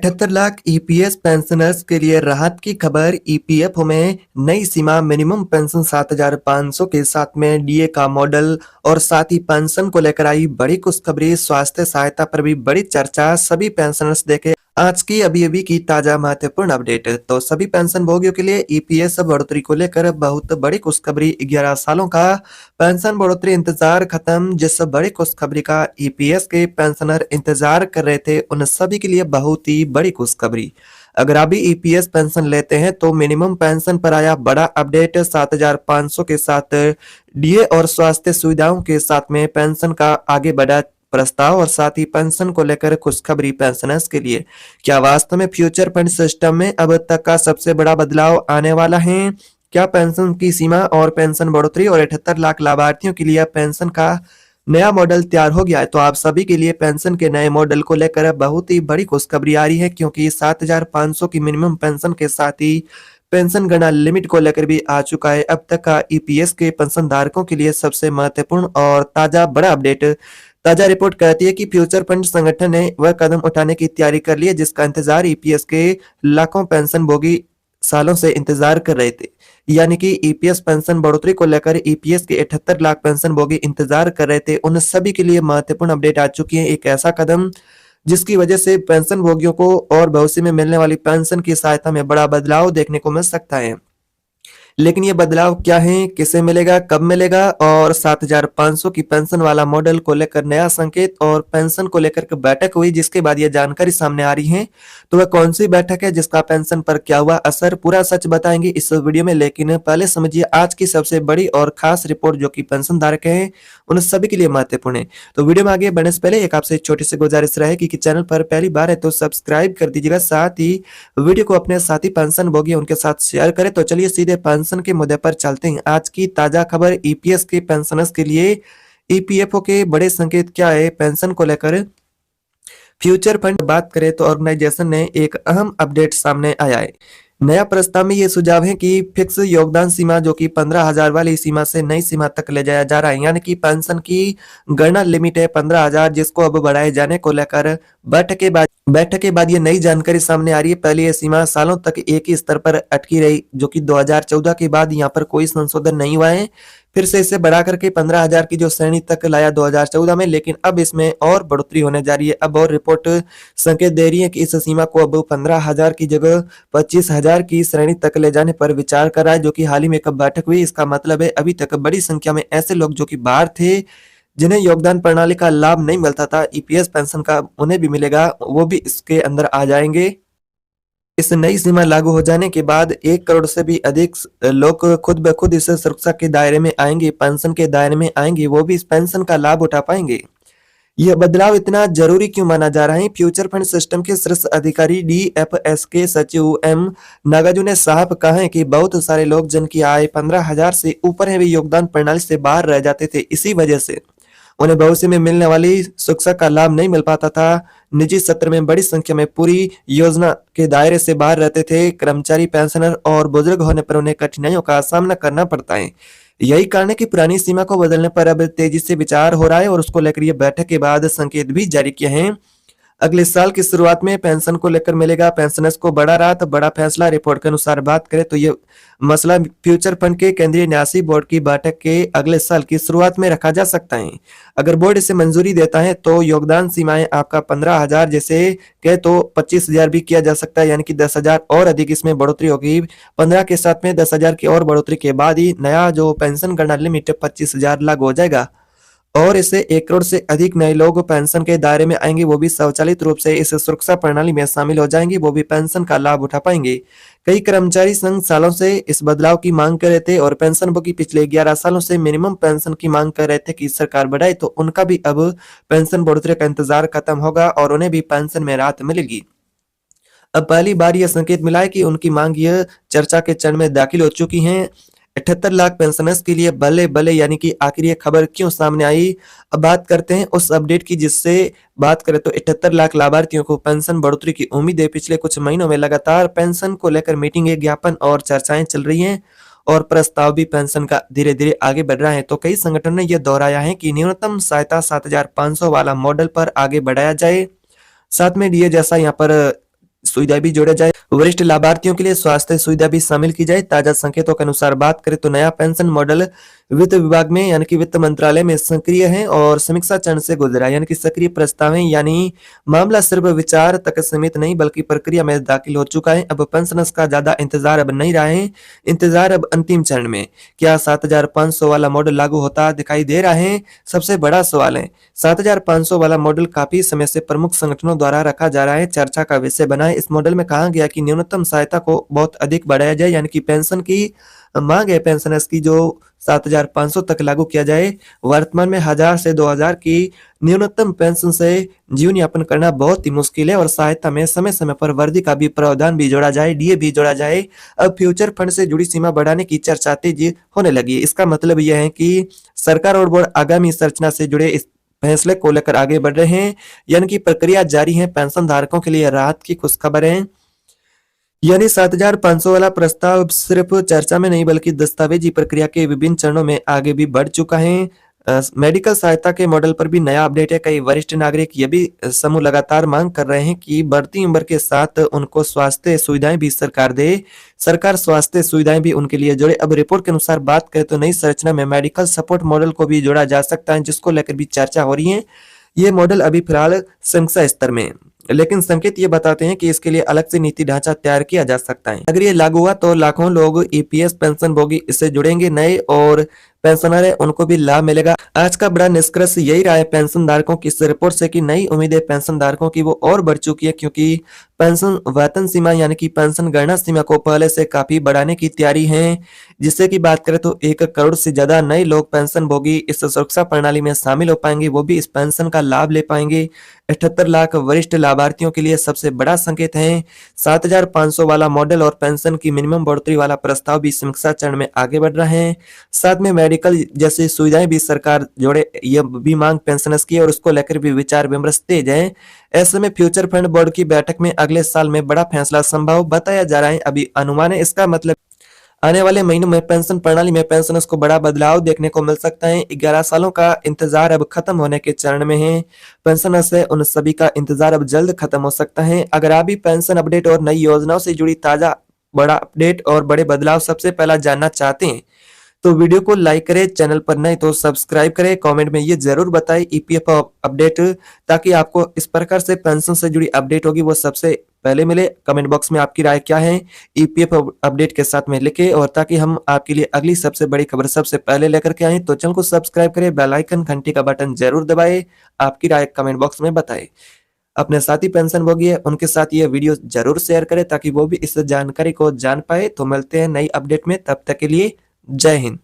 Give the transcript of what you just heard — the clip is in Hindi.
78 लाख ईपीएस पेंशनर्स के लिए राहत की खबर। ईपीएफओ में नई सीमा मिनिमम पेंशन 7,500 के साथ में डीए का मॉडल और साथ ही पेंशन को लेकर आई बड़ी खुशखबरी। स्वास्थ्य सहायता पर भी बड़ी चर्चा। सभी पेंशनर्स देखे आज की अभी की ताजा महत्वपूर्ण अपडेट। तो सभी पेंशन भोगियों के लिए ईपीएस बढ़ोतरी को लेकर बहुत बड़ी खुशखबरी। 11 सालों का पेंशन बढ़ोतरी इंतजार खत्म। जिस बड़ी खुशखबरी का ईपीएस के पेंशनर इंतजार कर रहे थे उन सभी के लिए बहुत ही बड़ी खुशखबरी। अगर अभी ईपीएस पेंशन लेते हैं तो मिनिमम पेंशन पर आया बड़ा अपडेट। 7,500 के साथ डीए और स्वास्थ्य सुविधाओं के साथ में पेंशन का आगे बढ़ा प्रस्ताव और साथ ही पेंशन को लेकर खुशखबरी पेंशनर्स के लिए। क्या वास्तव में फ्यूचर फंड सिस्टम में अब तक का सबसे बड़ा बदलाव आने वाला है? क्या पेंशन की सीमा और पेंशन बढ़ोतरी और 78 लाख लाभार्थियों के लिए पेंशन का नया मॉडल तैयार हो गया है? तो आप सभी के लिए पेंशन के नए मॉडल को लेकर बहुत ही बड़ी खुशखबरी आ रही है, क्योंकि 7,500 की मिनिमम पेंशन के साथ ही पेंशन गणना लिमिट को लेकर भी आ चुका है अब तक का ईपीएस के पेंशन धारकों के लिए सबसे महत्वपूर्ण और ताजा बड़ा अपडेट। ताजा रिपोर्ट कहती है कि फ्यूचर फंड संगठन ने वह कदम उठाने की तैयारी कर ली है जिसका इंतजार ईपीएस के लाखों पेंशन भोगी सालों से इंतजार कर रहे थे। यानी कि ईपीएस पेंशन बढ़ोतरी को लेकर ईपीएस के 78 लाख पेंशन भोगी इंतजार कर रहे थे, उन सभी के लिए महत्वपूर्ण अपडेट आ चुकी है। एक ऐसा कदम जिसकी वजह से पेंशन भोगियों को और भविष्य में मिलने वाली पेंशन की सहायता में बड़ा बदलाव देखने को मिल सकता है। लेकिन ये बदलाव क्या है, किसे मिलेगा, कब मिलेगा और 7,500 की पेंशन वाला मॉडल को लेकर नया संकेत और पेंशन को लेकर के बैठक हुई जिसके बाद ये जानकारी सामने आ रही है। तो वह कौन सी बैठक है, जिसका पेंशन पर क्या हुआ असर, पूरा सच बताएंगे इस वीडियो में। लेकिन पहले समझिए आज की सबसे बड़ी और खास रिपोर्ट जो कि पेंशन धारक है उन सभी के लिए महत्वपूर्ण है। तो वीडियो में आगे बढ़ने से पहले एक आपसे छोटी सी गुजारिश रहेगी कि चैनल पर पहली बार है तो सब्सक्राइब कर दीजिएगा, साथ ही वीडियो को अपने साथी पेंशन भोगी उनके साथ शेयर करें। तो चलिए सीधे पेंशन के मुद्दे पर चलते हैं। आज की ताजा खबर ईपीएस के पेंशनर्स के लिए। ईपीएफओ के बड़े संकेत क्या है पेंशन को लेकर? फ्यूचर फंड बात करें तो ऑर्गेनाइजेशन ने एक अहम अपडेट सामने आया है। नया प्रस्ताव में ये सुझाव है कि फिक्स योगदान सीमा जो कि 15,000 वाली सीमा से नई सीमा तक ले जाया जा रहा है। यानी कि पेंशन की गणना लिमिट है 15,000 जिसको अब बढ़ाए जाने को लेकर बैठक के बाद ये नई जानकारी सामने आ रही है। पहले ये सीमा सालों तक एक ही स्तर पर अटकी रही जो कि 2014 के बाद यहाँ पर कोई संशोधन नहीं हुआ है। फिर से इसे बढ़ा करके 15,000 की जो श्रेणी तक लाया 2014 में, लेकिन अब इसमें और बढ़ोतरी होने जा रही है। अब और रिपोर्ट संकेत दे रही है कि इस सीमा को अब 15,000 की जगह 25,000 की श्रेणी तक ले जाने पर विचार कर रहा है, जो कि हाल ही में कब बैठक हुई। इसका मतलब है अभी तक बड़ी संख्या में ऐसे लोग जो कि बाहर थे जिन्हें योगदान प्रणाली का लाभ नहीं मिलता था ईपीएस पेंशन का, उन्हें भी मिलेगा, वो भी इसके अंदर आ जाएंगे। इस नई सीमा लागू हो जाने के बाद 1 करोड़ से भी अधिक लोग खुद ब खुद इस सुरक्षा के दायरे में आएंगे, पेंशन के दायरे में आएंगे, वो भी इस पेंशन का लाभ उठा पाएंगे। यह बदलाव इतना जरूरी क्यों माना जा रहा है? फ्यूचर फंड सिस्टम के शीर्ष अधिकारी डीएफएस के सचिव एम नागार्जुन ने साहब कहा है कि बहुत सारे लोग जिनकी आय 15,000 से ऊपर है वे योगदान प्रणाली से बाहर रह जाते थे। इसी वजह से उन्हें भविष्य में मिलने वाली सुरक्षा का लाभ नहीं मिल पाता था। निजी क्षेत्र में बड़ी संख्या में पूरी योजना के दायरे से बाहर रहते थे। कर्मचारी, पेंशनर और बुजुर्ग होने पर उन्हें कठिनाइयों का सामना करना पड़ता है। यही कारण है कि पुरानी सीमा को बदलने पर अब तेजी से विचार हो रहा है और उसको लेकर ये बैठक के बाद संकेत भी जारी किए हैं। अगले साल की शुरुआत में पेंशन को लेकर मिलेगा पेंशनर्स को बड़ा राहत, बड़ा फैसला। रिपोर्ट के अनुसार बात करें तो ये मसला फ्यूचर फंड के केंद्रीय न्यासी बोर्ड की बैठक के अगले साल की शुरुआत में रखा जा सकता है। अगर बोर्ड इसे मंजूरी देता है तो योगदान सीमाएं आपका 15,000 जैसे कहे तो 25,000 भी किया जा सकता है, यानी कि 10,000 और अधिक इसमें बढ़ोतरी होगी। 15 के साथ में 10,000 की और बढ़ोतरी के बाद ही नया जो पेंशन गणना लिमिट 25,000 लागू हो जाएगा और इससे 1 करोड़ से अधिक नए लोग पेंशन के दायरे में आएंगे, वो भी स्वचालित रूप से इस सुरक्षा प्रणाली में शामिल हो जाएंगे, वो भी पेंशन का लाभ उठा पाएंगे। कई कर्मचारी संघ सालों से इस बदलाव की मांग कर रहे थे और पेंशनभोगी पिछले 11 सालों से मिनिमम पेंशन की मांग कर रहे थे कि सरकार बढ़ाए, तो उनका भी अब पेंशन बढ़ोतरी का इंतजार खत्म होगा और उन्हें भी पेंशन में राहत मिलेगी। अब पहली बार यह संकेत मिला है कि उनकी मांग यह चर्चा के चरण में दाखिल हो चुकी है। 78 लाख पेंशनर्स के लिए बल्ले बल्ले, यानी कि आखिर ये खबर क्यों सामने आई? अब बात करते हैं उस अपडेट की जिससे बात करें तो 78 लाख लाभार्थियों को पेंशन बढ़ोतरी की उम्मीद है। पिछले कुछ महीनों में लगातार पेंशन को लेकर मीटिंगें, ज्ञापन और चर्चाएं चल रही हैं और प्रस्ताव भी पेंशन का धीरे धीरे आगे बढ़ रहा है। तो कई संगठनों ने यह दोहराया है कि न्यूनतम सहायता 7,500 वाला मॉडल पर आगे बढ़ाया जाए। साथ में डीए जैसा यहाँ पर सुविधा भी जोड़ा जाए। वरिष्ठ लाभार्थियों के लिए स्वास्थ्य सुविधा भी शामिल की जाए। ताजा संकेतों के अनुसार बात करें तो नया पेंशन मॉडल वित्त विभाग में यानी कि वित्त मंत्रालय में सक्रिय है और समीक्षा चरण से गुजरा, यानी कि सक्रिय प्रस्ताव है, यानी मामला सिर्फ विचार तक सीमित नहीं बल्कि प्रक्रिया में दाखिल हो चुका है। अब पेंशनर्स का ज्यादा इंतजार अब नहीं रहा है, इंतजार अब अंतिम चरण में। क्या 7,500 वाला मॉडल लागू होता दिखाई दे रहा है? सबसे बड़ा सवाल है। 7,500 वाला मॉडल काफी समय से प्रमुख संगठनों द्वारा रखा जा रहा है, चर्चा का विषय बना है। इस मॉडल में कहा गया कि न्यूनतम सहायता को बहुत अधिक बढ़ाया जाए, यानी कि पेंशन की मांग है पेंशनर्स की जो 7,500 तक लागू किया जाए। वर्तमान में 1,000 से 2,000 की न्यूनतम पेंशन से जीवन यापन करना बहुत ही मुश्किल है और सहायता में समय समय पर वर्दी का भी प्रावधान भी जोड़ा जाए, डीए भी जोड़ा जाए। अब फ्यूचर फंड से जुड़ी सीमा बढ़ाने की चर्चा तेजी होने लगी है। इसका मतलब यह है कि सरकार और बोर्ड आगामी संरचना से जुड़े इस फैसले को लेकर आगे बढ़ रहे हैं, यानी कि प्रक्रिया जारी है। पेंशन धारकों के लिए राहत की खुशखबर है, यानी 7,500 वाला प्रस्ताव अब सिर्फ चर्चा में नहीं बल्कि दस्तावेजी प्रक्रिया के विभिन्न चरणों में आगे भी बढ़ चुका है। मेडिकल सहायता के मॉडल पर भी नया अपडेट है। कई वरिष्ठ नागरिक ये भी समूह लगातार मांग कर रहे हैं कि बढ़ती उम्र के साथ उनको स्वास्थ्य सुविधाएं भी सरकार दे, सरकार स्वास्थ्य सुविधाएं भी उनके लिए जोड़े। अब रिपोर्ट के अनुसार बात करें तो नई संरचना में मेडिकल सपोर्ट मॉडल को भी जोड़ा जा सकता है, जिसको लेकर भी चर्चा हो रही है। ये मॉडल अभी फिलहाल समीक्षा स्तर में है, लेकिन संकेत ये बताते हैं कि इसके लिए अलग से नीति ढांचा तैयार किया जा सकता है। अगर ये लागू हुआ तो लाखों लोग ईपीएस पेंशनभोगी इससे जुड़ेंगे, नए और पेंशनर है उनको भी लाभ मिलेगा। आज का बड़ा निष्कर्ष यही रहा है पेंशन धारकों की इस रिपोर्ट से कि नई उम्मीदें पेंशन धारकों की वो और बढ़ चुकी है, क्योंकि पेंशन वेतन सीमा यानी कि पेंशन गणना सीमा को पहले से काफी बढ़ाने की तैयारी है। जिससे की बात करें तो 1 करोड़ से ज्यादा नए लोग पेंशन भोगी इस सुरक्षा प्रणाली में शामिल हो पाएंगे, वो भी इस पेंशन का लाभ ले पाएंगे। 78 लाख वरिष्ठ लाभार्थियों के लिए सबसे बड़ा संकेत है। 7,500 वाला मॉडल और पेंशन की मिनिमम बढ़ोतरी वाला प्रस्ताव भी समीक्षा चरण में आगे बढ़ रहे हैं। साथ में मेडिकल जैसी सुविधाएं भी सरकार जोड़े, यह भी मांग पेंशनर्स की और उसको लेकर भी विचार विमर्श तेज है। ऐसे में फ्यूचर फंड बोर्ड की बैठक में अगले साल में बड़ा फैसला संभव बताया जा रहा है। अभी अनुमान है, इसका मतलब आने वाले महीनों में पेंशन प्रणाली में पेंशनर्स को बड़ा बदलाव देखने को मिल सकता है। 11 सालों का इंतजार अब खत्म होने के चरण में है। पेंशनर्स है उन सभी का इंतजार अब जल्द खत्म हो सकता है। अगर आप भी पेंशन अपडेट और नई योजनाओं से जुड़ी ताजा बड़ा अपडेट और बड़े बदलाव सबसे पहला जानना चाहते हैं तो वीडियो को लाइक करें, चैनल पर नए तो सब्सक्राइब करें, कमेंट में ये जरूर बताएं ईपीएफ अपडेट, ताकि आपको इस प्रकार से पेंशन से जुड़ी अपडेट होगी वो सबसे पहले मिले। कमेंट बॉक्स में आपकी राय क्या है ईपीएफ अपडेट के साथ में लिखे, और ताकि हम आपके लिए अगली सबसे बड़ी खबर सबसे पहले लेकर के आए तो चैनल को सब्सक्राइब करें, बेल आइकन घंटी का बटन जरूर दबाएं, आपकी राय कमेंट बॉक्स में बताएं। अपने साथी पेंशनभोगी है उनके साथ ये वीडियो जरूर शेयर करें ताकि वो भी इस जानकारी को जान पाए। तो मिलते हैं नई अपडेट में, तब तक के लिए जय हिंद।